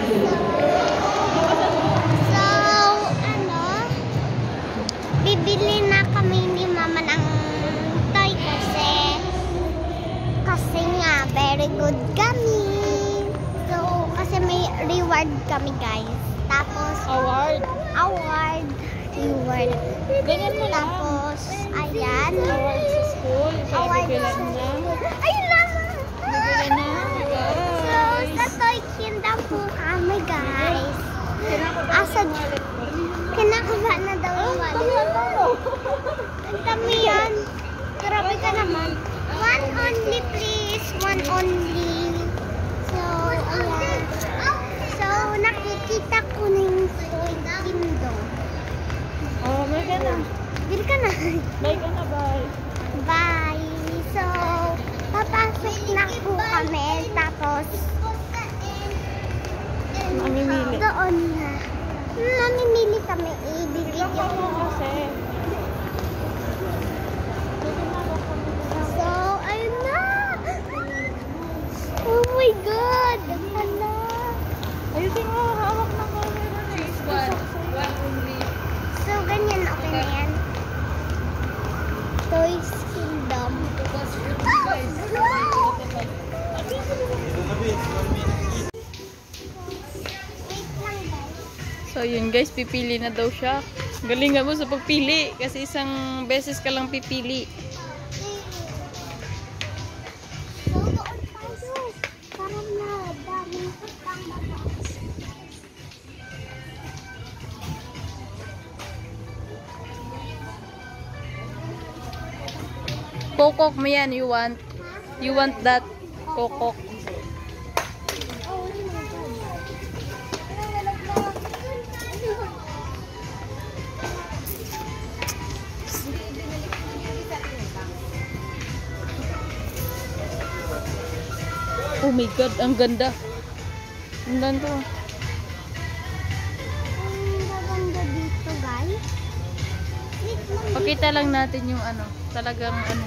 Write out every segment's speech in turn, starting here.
So, ano, bibili na kami ni Mama ng toy kasi nga, very good kami. So, kasi may reward kami, guys. Tapos, reward. Ganyan mo lang. Tapos, ayan. Award sa school. Kaya bibilan niya. Ayun lang. Bibilan na. So, sa Toy Kingdom po kami, guys. Kinakabahan na daw yung wallet. Ang dami yan. Grabe ka naman. One only, please. One only. So, ayan. So, nakikita ko na yung Toy Kingdom. Oh, may ka na. Bili ka na. Bye ka na, bye. Bye. So, papasok na po kami. Tapos, Mamimili. doon na. Mamimili kami. Ibili Ilang yung... mo kasi. So, ayun na. Oh my God. Hala. Ayusin mo, hawak ng camera na. So, ganyan. Okay na yan. Toys Kingdom. So yun guys, pipili na daw siya. Galingan mo sa pagpili kasi isang beses ka lang pipili. So, doon tayo. Parang na daming utang mabas. Kokok mo yan, you want? You want that kokok? Oh my God. Oh my God, ang ganda. Ang ganda. Ang gaganda dito, guys. Wait lang. Pakita lang natin yung ano, talagang ano.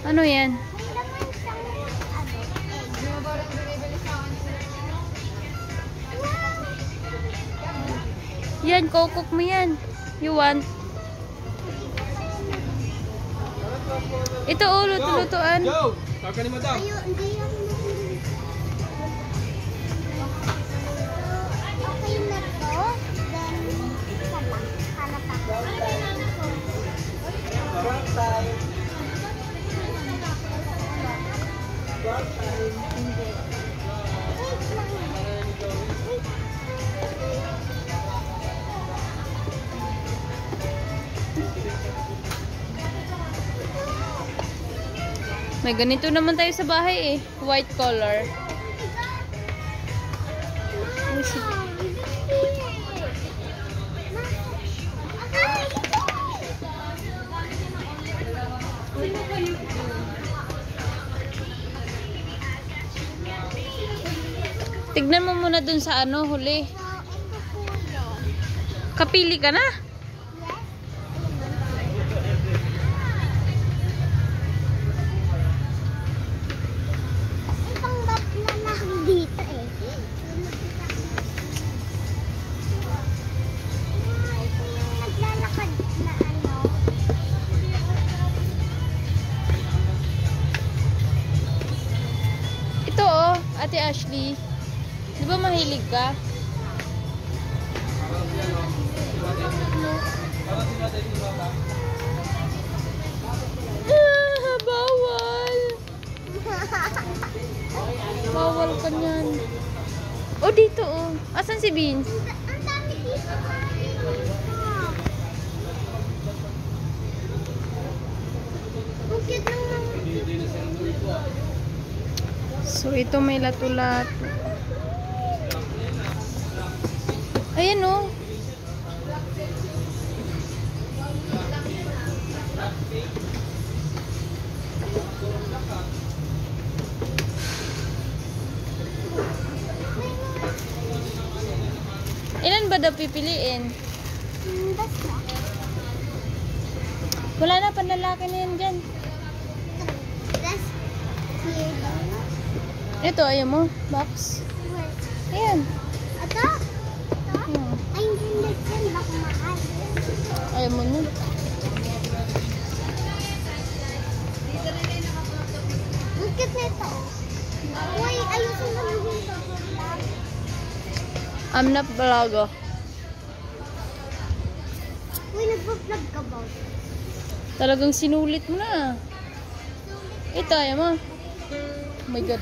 Ano yan? May laman siyang egg. Yan, kokok mo yan. You want? Ito luto-lutuan. Yo! Taka ni madam. Ayun, hindi yan. So, okay na to. Then, isa pa. Hanap ako. Wait lang. Wait. May ganito naman tayo sa bahay eh. White color. Tignan mo muna dun sa ano, huli. Kapili ka na? Dito eh. Ito yung naglalakad na ano. Ito oh, Ate Ashley. Di ba mahilig ka? Ah, bawal. Bawal ka niyan. Oh, dito oh. Asan si Beans? Ang dami dito. Ang cute ng mga So, ito may lato-lato. Ayan oh. Ilan ba daw pipiliin? basta. Wala na, panlalaki na yan dyan. That's here. Ito, ayaw mo? Box? Ayan. Ito? Ayan. Ay, hindi yan. Baka mahal. Ayaw mo nun. Ang cute nito. Uy, ayusin mo lang yung I'm not vlogger. Uy, nagpa-vlog ka ba? Talagang sinulit mo na. Ito, ayaw mo. Oh my God.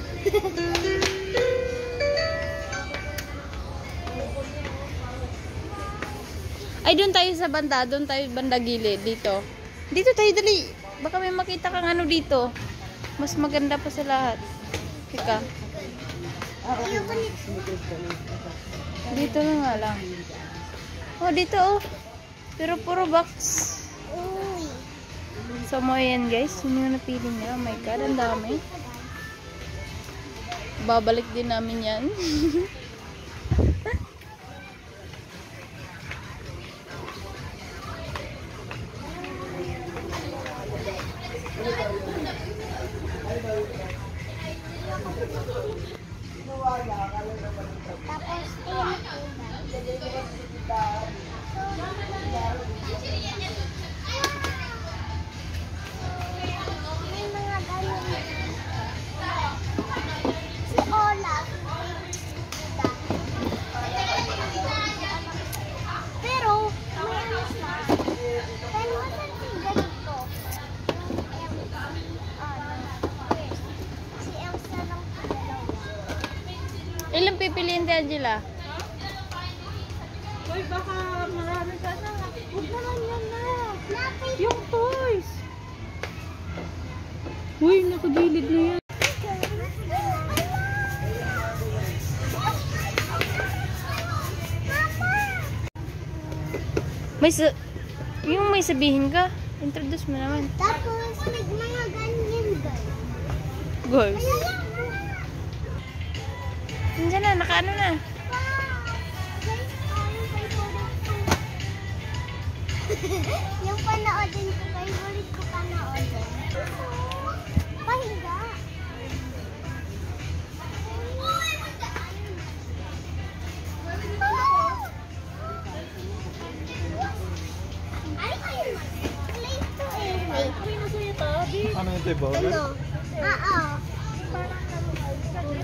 Ay, doon tayo sa banda. Doon tayo banda gilid. Dito. Dito tayo, dali. Baka may makita kang ano dito. Mas maganda pa sa lahat. Teka. Ayoko nito. Dito na nga lang. Oh, dito oh. Pero puro box. Uy. So, mo yan guys. Yun yung napili niya. Oh my God, ang dami. Babalik din namin yan. Tapos, may mga ganun. Si Olaf. Pero, may ano siya. Pero, saan si ganito? Si Elsa lang po dalawa. Ilang pipiliin di Angela? Uy, baka marami ka na. Huwag naman yan na. Lapit. Yung toys. Uy, nakagilid na yan. Yung may sabihin ka, introduce mo naman. Tapos, may mga ganyan, guys. Guys. Nandiyan na, nakaano na. Yung panoodin ko, favorite ko panoodin. Pahinga. Ano yung tibo? Ano? Oo.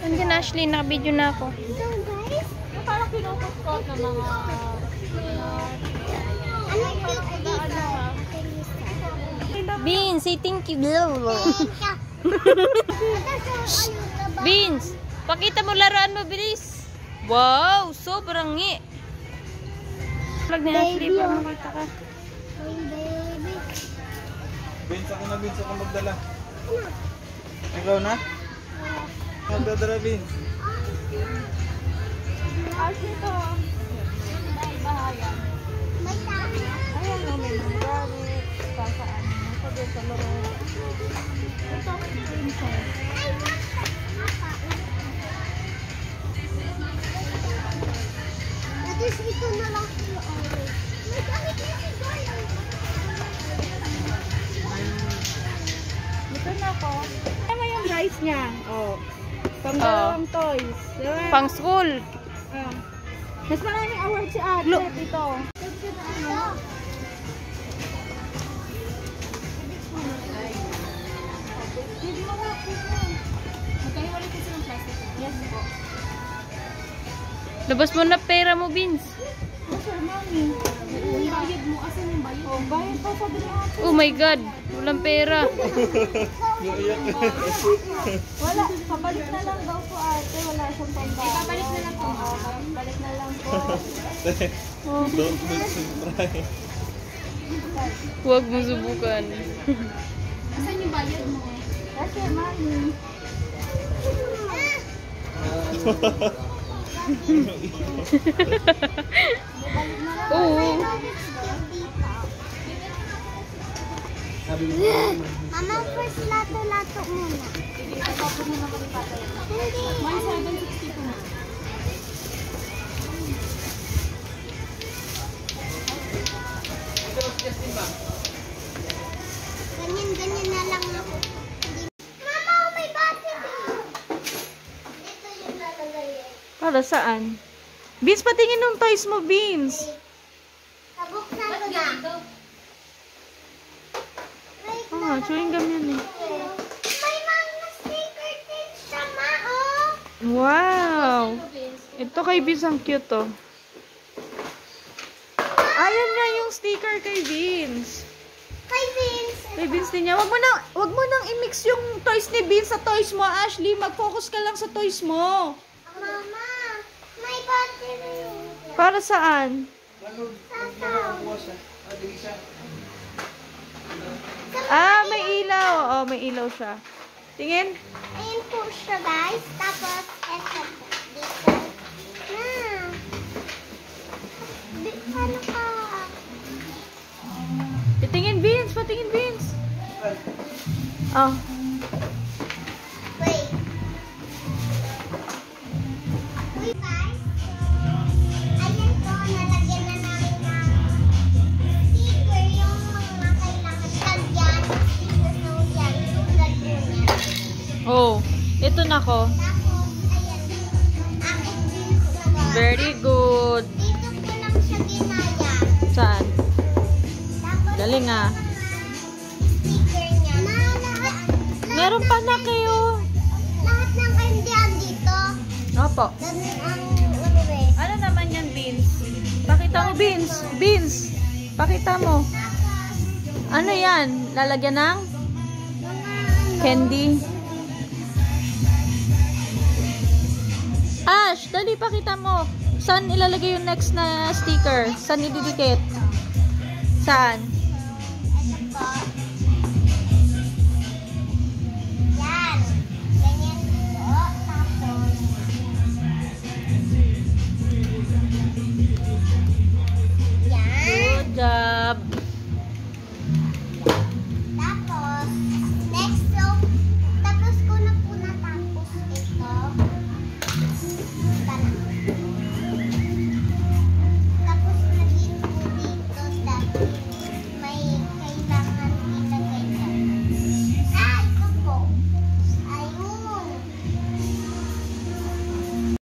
Nandiyan Ashley, naka-video na ako. So guys, Parang pinupost ng mga... ano cute dito? Beans, say thank you. Beans, pakita mo laruan mo, bilis. Wow, sobrang ngi. Vlog ni Ashley Baby, para oh. makita ka. Baby. Vince, ako magdala. Ikaw na? Magdadala, Vince. Ashley to. Bahayan. May tama. Ayan o, may mga gamit. Sasaan. Sabi sa loob. Ito, princess. Ay, mapa. At least ito na lang sila always. May gamit na si Goyo. Ito na ako. Tama yung price niya. Oh. Pang Oh. dalawang toys. Diba? Pang school. Ah. Mas maraming award si ate Look. dito. Yes po. Labas mo na pera mo, Beans. Yes, sir, mami. Yung bayad mo. Asan yung bayad? Oh, bayad pa sa ate. Oh my God, walang pera. Wala. Pabalik na lang daw po ate. Wala siyang pambayad. Pabalik na lang po. Balik na lang po. Don't make them try. Huwag mo subukan. Asan yung bayad mo? Yes, sir, mami. Oo. Mama, first lato-lato muna. Hindi. 1,760 po na. Ganyan-ganyan na lang ako. Mama, oh, may bati. Para saan? Beans, patingin ng toys mo, Beans. Kabuksan ko na. Wait, Chewing gum yun eh. may mga sticker din siya, ma, oh. Wow! Ito kay Beans, ang cute to. Ayan nga yung sticker kay Beans. Kay Vince. Kay Beans din niya. Wag mo nang i-mix yung toys ni Beans sa toys mo, Ashley. Mag-focus ka lang sa toys mo. Mama, may battery. Para saan? May ilaw. Oh, may ilaw siya. Tingin. Ayun po siya, guys. Tapos, eto dito. Ano ka? Patingin, Beans. Patingin, Beans. Oh. Wait. Wait, guys. Ayan po, nalagyan na namin ng sticker yung mga kailangan lagyan. Sticker na yan. Tulad po niya. Oh. Ito na ko. Tapos, ayan. Akin din po na. Very good. Dito ko lang siya ginaya. Saan? Tapos, Galing ah. sticker niya. Meron pa na kayo. Lahat ng kandiyan dito. Opo. Ganun ang ano eh. Ano naman yan, Beans? Pakita mo, Beans. Beans. Pakita mo. Ano yan? Lalagyan ng candy? Ash, dali pakita mo. Saan ilalagay yung next na sticker? Saan ididikit? Saan? Ito po. Yan. Ganyan po. Tapos. Yan. Good job.